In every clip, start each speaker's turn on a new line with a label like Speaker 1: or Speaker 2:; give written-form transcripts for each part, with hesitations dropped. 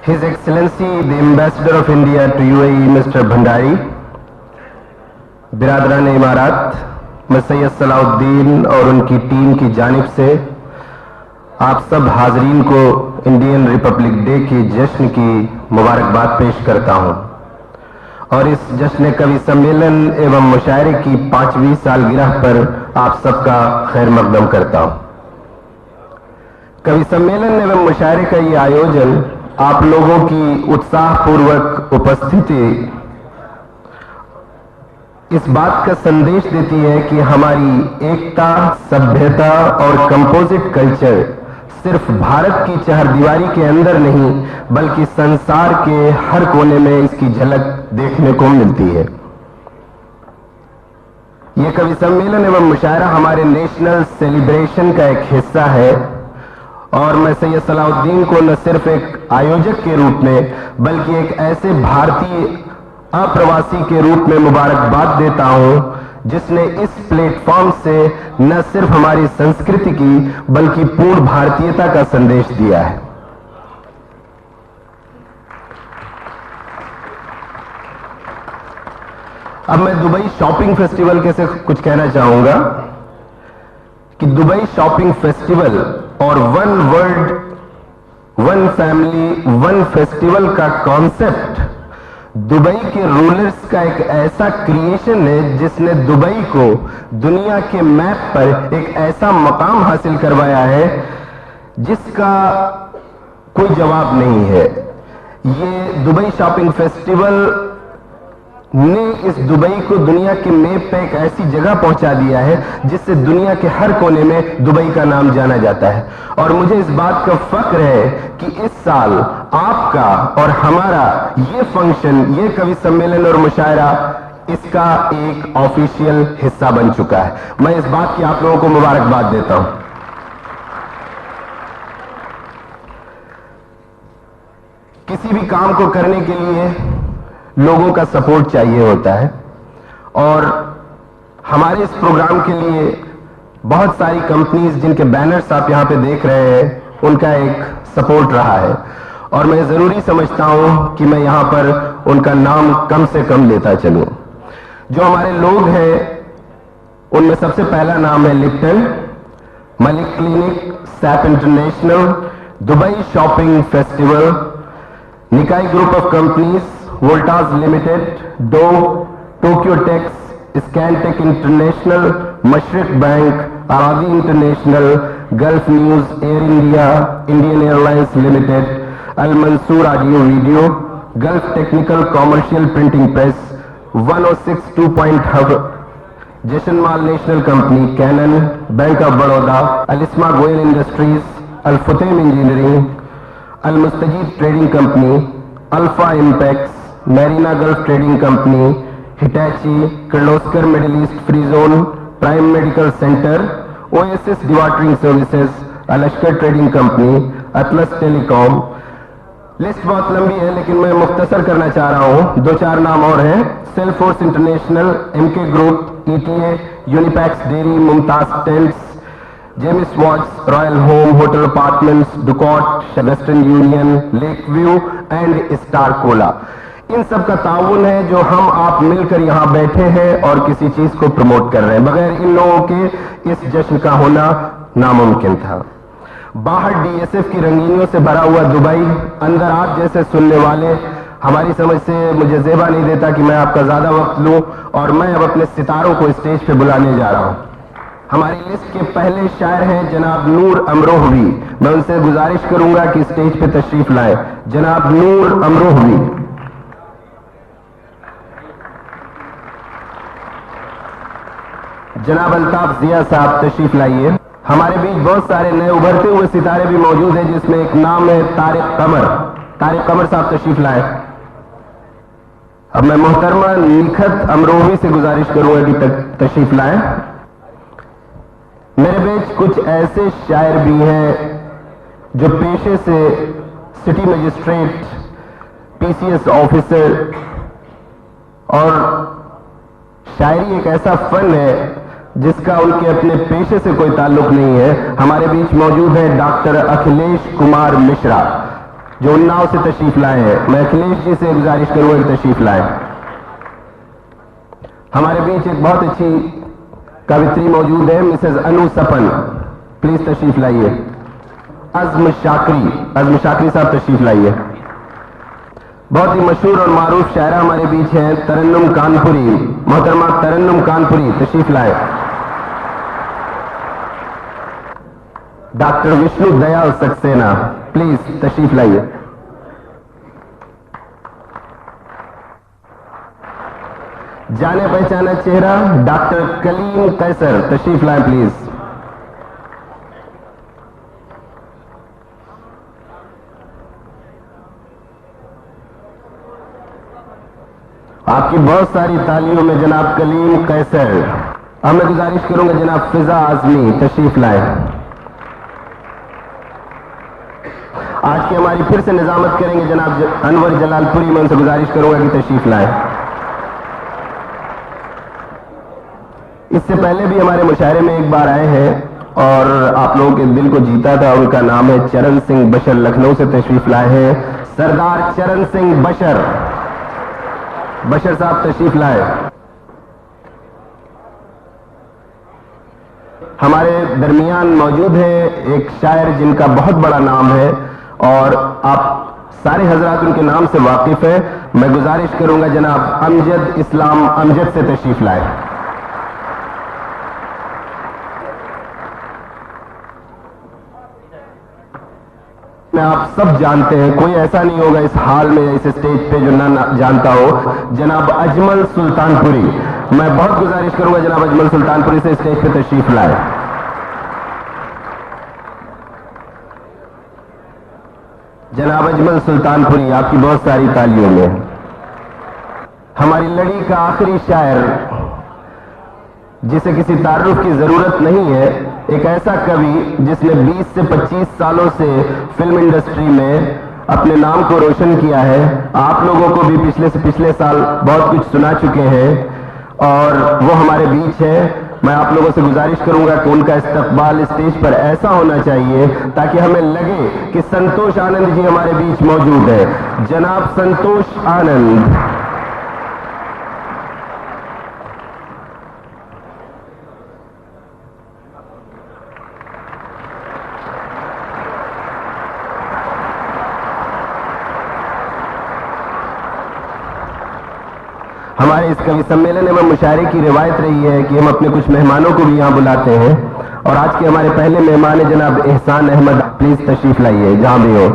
Speaker 1: His Excellency the Ambassador of India to UAE Mr. Bhandari, बिरादरान इमारात, मैं सैयद सलाउद्दीन और उनकी team की जानिब से आप सब हाजरीन को इंडियन रिपब्लिक डे के जश्न की मुबारकबाद पेश करता हूं और इस जश्न कवि सम्मेलन एवं मुशायरे की 5वीं सालगिरह पर आप सबका खैर मकदम करता हूं। कवि सम्मेलन एवं मुशायरे का ये आयोजन आप लोगों की उत्साहपूर्वक उपस्थिति इस बात का संदेश देती है कि हमारी एकता, सभ्यता और कंपोजिट कल्चर सिर्फ भारत की चहारदीवारी के अंदर नहीं बल्कि संसार के हर कोने में इसकी झलक देखने को मिलती है। यह कवि सम्मेलन एवं मुशायरा हमारे नेशनल सेलिब्रेशन का एक हिस्सा है और मैं सैयद सलाउद्दीन को न सिर्फ एक आयोजक के रूप में बल्कि एक ऐसे भारतीय अप्रवासी के रूप में मुबारकबाद देता हूं जिसने इस प्लेटफॉर्म से न सिर्फ हमारी संस्कृति की बल्कि पूर्ण भारतीयता का संदेश दिया है। अब मैं दुबई शॉपिंग फेस्टिवल के से कुछ कहना चाहूंगा कि दुबई शॉपिंग फेस्टिवल और one world one family one festival का कॉन्सेप्ट दुबई के रूलर्स का एक ऐसा क्रिएशन है जिसने दुबई को दुनिया के मैप पर एक ऐसा मकाम हासिल करवाया है जिसका कोई जवाब नहीं है। ये दुबई शॉपिंग फेस्टिवल ने इस दुबई को दुनिया के मैप पे एक ऐसी जगह पहुंचा दिया है जिससे दुनिया के हर कोने में दुबई का नाम जाना जाता है और मुझे इस बात का फख्र है कि इस साल आपका और हमारा ये फंक्शन, ये कवि सम्मेलन और मुशायरा इसका एक ऑफिशियल हिस्सा बन चुका है। मैं इस बात की आप लोगों को मुबारकबाद देता हूं। किसी भी काम को करने के लिए लोगों का सपोर्ट चाहिए होता है और हमारे इस प्रोग्राम के लिए बहुत सारी कंपनीज जिनके बैनर्स आप यहां पे देख रहे हैं उनका एक सपोर्ट रहा है और मैं जरूरी समझता हूं कि मैं यहां पर उनका नाम कम से कम लेता चलूं। जो हमारे लोग हैं उनमें सबसे पहला नाम है Lipton, Malik clinic, SAP international, Dubai shopping festival, Nikai group of companies, Voltas limited, Dow, Tokyo Tex, Scantech international, Mashreq bank, Aradi international, Gulf News, Air India, Indian Airlines limited, Al Mansoor audio video, Gulf technical commercial printing press, 106 2 point hub, Jashanmal national company, Canon, bank of Baroda, अलिस्मा Goyal industries, Al Futtaim engineering, Al Mustajeeb trading company, Alpha Impex, Marina Gulf trading company, हिटैची, Kirloskar Middle East free zone, prime medical centre, Oasis dewatering services, Al Ashkar trading company, Atlas telecom. List बहुत लंबी है लेकिन मैं मुख्तसर करना चाह रहा हूं। 2-4 नाम और हैं, Selforce international, MK group, ETA, Unipax dairy, Mumtaz tents, James Watts, Royal Home Hotel Apartments, Ducot, Western Union, Lake View and Star Cola. इन सब का ताउन है जो हम आप मिलकर यहां बैठे हैं और किसी चीज को प्रमोट कर रहे हैं। बगैर इन लोगों के इस जश्न का होना नामुमकिन था। बाहर डीएसएफ की रंगीनियों से भरा हुआ दुबई, अंदर आप जैसे सुनने वाले, हमारी समझ से मुझे जेबा नहीं देता कि मैं आपका ज्यादा वक्त लूं और मैं अब अपने सितारों को स्टेज पे बुलाने जा रहा हूं। हमारी लिस्ट के पहले शायर हैं जनाब नूर अमरोहवी। मैं उनसे गुजारिश करूंगा कि स्टेज पे तशरीफ लाएं। जनाब नूर अमरोहवी। जनाब अल्ताफ जिया साहब तशरीफ लाइए। हमारे बीच बहुत सारे नए उभरते हुए सितारे भी मौजूद हैं जिसमें एक नाम है तारिक कमर। तारिक कमर साहब तशरीफ लाएं। अब मैं मोहतरमा निखत अमरोही से गुजारिश करूंगा कि तशरीफ लाएं। मेरे बीच कुछ ऐसे शायर भी हैं जो पेशे से सिटी मजिस्ट्रेट, पीसीएस ऑफिसर और शायरी एक ऐसा फन है जिसका उनके अपने पेशे से कोई ताल्लुक नहीं है। हमारे बीच मौजूद है डॉक्टर अखिलेश कुमार मिश्रा। जो उन्नाव से तशरीफ लाए हैं। मैं अखिलेश जी से गुजारिश करूंगा कि तशरीफ लाए। हमारे बीच एक बहुत अच्छी कवित्री मौजूद है, मिसेज अनु सपन, प्लीज तशरीफ लाइए। अज़्म शाकरी साहब तशरीफ लाइए। बहुत ही मशहूर और मारूफ शायरा हमारे बीच हैं, तरन्नुम कानपुरी, मोहतरमा तरन्नुम कानपुरी तशरीफ लाए। डॉक्टर विष्णु दयाल सक्सेना, प्लीज तशरीफ लाइए। जाने पहचाना चेहरा डॉक्टर कलीम कैसर, तशरीफ लाए प्लीज। आपकी बहुत सारी तालियों में जनाब कलीम कैसर। अब मैं गुजारिश करूंगा जनाब फिजा आजमी तशरीफ लाए। आज की हमारी फिर से निजामत करेंगे जनाब अनवर जलालपुरी, मैं उनसे गुजारिश करूंगा कि तशरीफ लाए। इससे पहले भी हमारे मुशायरे में एक बार आए हैं और आप लोगों के दिल को जीता था। उनका नाम है चरण सिंह बशर, लखनऊ से तशरीफ लाए हैं सरदार चरण सिंह बशर साहब तशरीफ लाए। हमारे दरमियान मौजूद है एक शायर जिनका बहुत बड़ा नाम है और आप सारे हजरात उनके नाम से वाकिफ है। मैं गुजारिश करूंगा जनाब अमजद इस्लाम अमजद से तशरीफ लाए। मैं आप सब जानते हैं, कोई ऐसा नहीं होगा इस हाल में इस स्टेज पे जो ना जानता हो जनाब अजमल सुल्तानपुरी। मैं बहुत गुजारिश करूंगा जनाब अजमल सुल्तानपुरी से स्टेज पे तशरीफ लाए। जनाब अजमल सुल्तानपुरी, आपकी बहुत सारी तालियों में। हमारी लड़ी का आखिरी शायर जिसे किसी तारुफ की जरूरत नहीं है, एक ऐसा कवि जिसने 20 से 25 सालों से फिल्म इंडस्ट्री में अपने नाम को रोशन किया है। आप लोगों को भी पिछले से पिछले साल बहुत कुछ सुना चुके हैं और वो हमारे बीच है। मैं आप लोगों से गुजारिश करूंगा कि उनका इस्तकबाल स्टेज पर ऐसा होना चाहिए ताकि हमें लगे कि संतोष आनंद जी हमारे बीच मौजूद है। जनाब संतोष आनंद। हमारे इस कवि सम्मेलन में मुशायरे की रिवायत रही है कि हम अपने कुछ मेहमानों को भी यहां बुलाते हैं और आज के हमारे पहले मेहमान है जनाब एहसान अहमद, प्लीज तशरीफ लाइए जहां भी हो।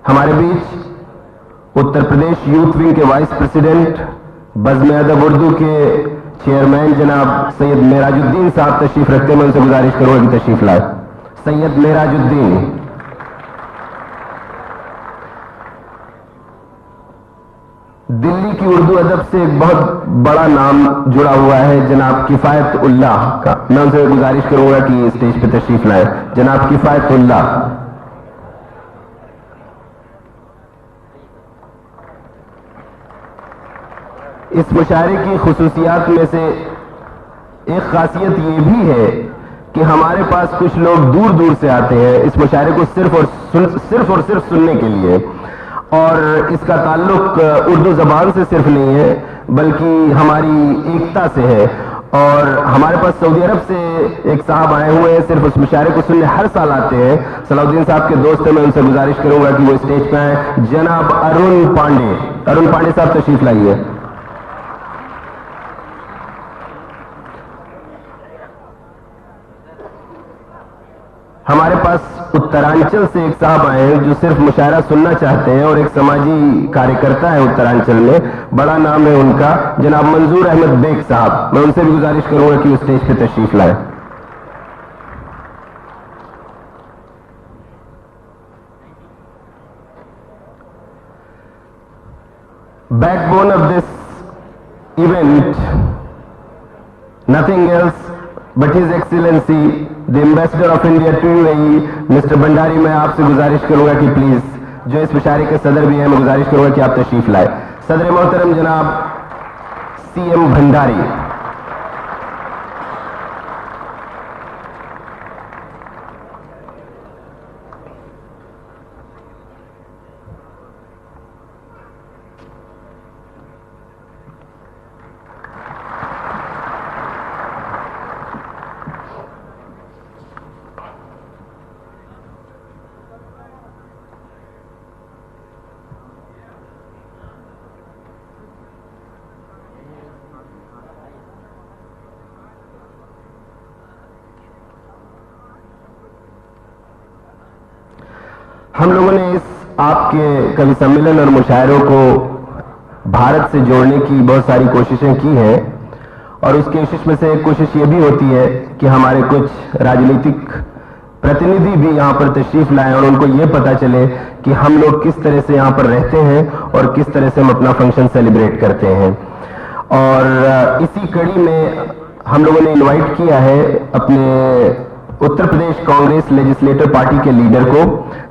Speaker 1: हमारे बीच उत्तर प्रदेश यूथ विंग के वाइस प्रेसिडेंट, बज़्म अदब उर्दू के चेयरमैन जनाब सैयद मेराजुद्दीन साहब तशरीफ रखते हैं। मैं उनसे गुजारिश करूंगा कि तशरीफ लाए। सैयद मेराजुद्दीन। दिल्ली की उर्दू अदब से एक बहुत बड़ा नाम जुड़ा हुआ है जनाब किफायत उल्लाह का। मैं उनसे गुजारिश करूंगा कि स्टेज पर तशरीफ लाए। जनाब किफायत उल्लाह। इस मुशायरे की खुसूसियात में से एक खासियत ये भी है कि हमारे पास कुछ लोग दूर दूर से आते हैं इस मुशायरे को सिर्फ और सिर्फ सुनने के लिए, और इसका ताल्लुक उर्दू जबान से सिर्फ नहीं है बल्कि हमारी एकता से है। और हमारे पास सऊदी अरब से एक साहब आए हुए हैं, सिर्फ उस मुशायरे को सुनने हर साल आते हैं। सलाउद्दीन साहब के दोस्त हैं, मैं उनसे गुजारिश करूंगा कि वो स्टेज पे आए। जनाब अरुण पांडे साहब तशरीफ लाइए। हमारे पास उत्तरांचल से एक साहब आए हैं जो सिर्फ मुशायरा सुनना चाहते हैं और एक समाजी कार्यकर्ता है उत्तरांचल में, बड़ा नाम है उनका, जनाब मंजूर अहमद बेग साहब। मैं उनसे भी गुजारिश करूंगा कि वो स्टेज पे तशरीफ लाए। Backbone of this event, nothing else but his excellency the ambassador of India to UAE mister Bhandari. मैं आपसे गुजारिश करूंगा कि प्लीज, जो इस मुशायरे के सदर भी हैं, मैं गुजारिश करूंगा कि आप तशरीफ लाए। सदर मोहतरम जनाब सीएम भंडारी। हम लोगों ने इस आपके कवि सम्मेलन और मुशायरों को भारत से जोड़ने की बहुत सारी कोशिशें की हैं और उस कोशिश में से एक कोशिश ये भी होती है कि हमारे कुछ राजनीतिक प्रतिनिधि भी यहाँ पर तशरीफ लाएं और उनको ये पता चले कि हम लोग किस तरह से यहाँ पर रहते हैं और किस तरह से हम अपना फंक्शन सेलिब्रेट करते हैं। और इसी कड़ी में हम लोगों ने इनवाइट किया है अपने उत्तर प्रदेश कांग्रेस लेजिस्लेटिव पार्टी के लीडर को,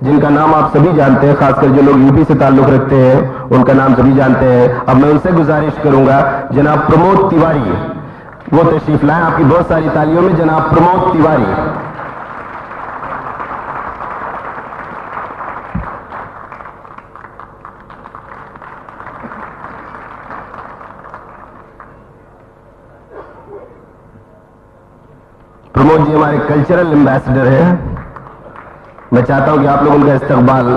Speaker 1: जिनका नाम आप सभी जानते हैं, खासकर जो लोग यूपी से ताल्लुक रखते हैं उनका नाम सभी जानते हैं। अब मैं उनसे गुजारिश करूंगा जनाब प्रमोद तिवारी वो तशरीफ लाएं। आपकी बहुत सारी तालियों में जनाब प्रमोद तिवारी। प्रमोद जी हमारे कल्चरल एम्बेसडर हैं। मैं चाहता हूं कि आप लोग उनका इस्तकबाल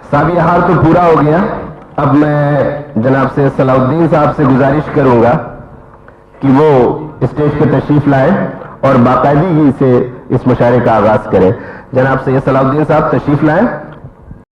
Speaker 1: साहब। हार तो पूरा हो गया। अब मैं जनाब से सलाउद्दीन साहब से गुजारिश करूंगा कि वो स्टेज पे तशरीफ लाए और बाकायदगी से इस मुशायरे का आगाज करें। जनाब से सलाउद्दीन साहब तशरीफ लाएं।